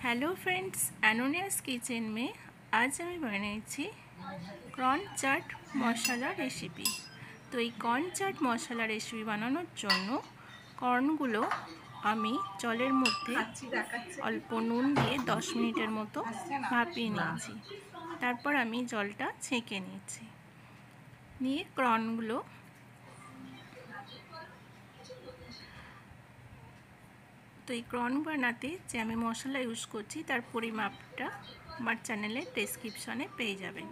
Hello friends, एनोनियास kitchen में आज আমি বানিয়েছি কর্ন চাট মশলা রেসিপি। তো এই কর্ন চাট মশলা রেসিপি বানানোর জন্য কর্নগুলো আমি জলের মধ্যে অল্প নুন দিয়ে 10 মিনিটের মতো ভাপিয়ে নিয়েছি। তারপর আমি জলটা ছেঁকে নিয়েছি। নিয়ে কর্নগুলো তো এই কর্ন বানাতে যে আমি মশলা ইউজ করছি তার পরিমাপটা আমার চ্যানেলের ডেসক্রিপশনে পেয়ে যাবেন।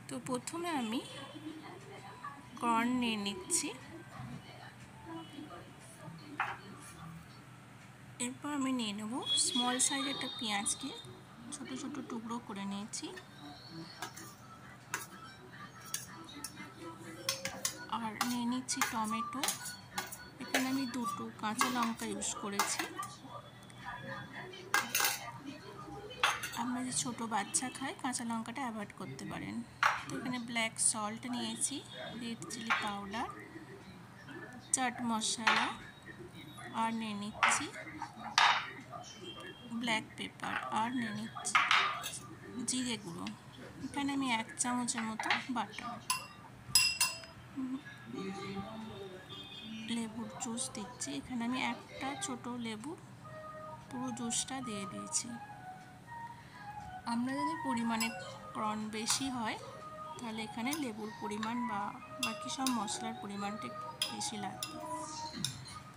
তো প্রথমে আমি কর্ন নিয়ে নিচ্ছি। এরপর আমি নিয়ে নেব স্মল সাইজের একটা পেঁয়াজকে ছোট ছোট টুকরো করে নিয়েছি। আর নিয়ে নিচ্ছি টমেটো। এখানে আমি দুটো কাঁচা লঙ্কা ইউজ করেছি। আমরা যে ছোটো বাচ্চা খাই কাঁচা লঙ্কাটা অ্যাভয়েড করতে পারেন। তো এখানে ব্ল্যাক সল্ট নিয়েছি, red chilli powder, chaat masala, আর নিয়ে নিচ্ছি ব্ল্যাক পেপার, আর নিয়ে নিচ্ছি জিরে গুঁড়ো। এখানে আমি 1 চামচের মতো বাটার, লেবুর জুস দিচ্ছি। এখানে আমি একটা ছোট লেবু পুরো জুসটা দিয়ে দিয়েছি। আমরা যদি পরিমাণে কর্ন বেশি হয় তাহলে এখানে লেবুর পরিমাণ বা বাকি সব মশলার পরিমাণটা বেশি লাগবে।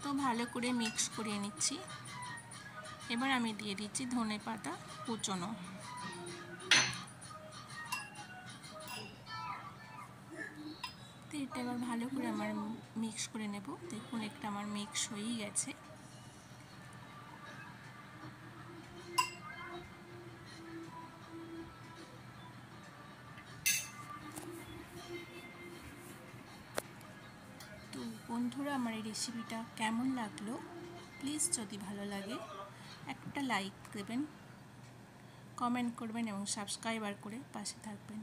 তো ভালো করে মিক্স করে নিচ্ছি। এবার আমি দিয়ে দিচ্ছি ধনেপাতা কুচনো। তো এটা এবার ভালো করে আমার মিক্স করে নেব। দেখুন একটা আমার মিক্স হয়েই গেছে। তো বন্ধুরা, আমার এই রেসিপিটা কেমন লাগলো প্লিজ যদি ভালো লাগে একটা লাইক দেবেন, কমেন্ট করবেন এবং সাবস্ক্রাইবার করে পাশে থাকবেন।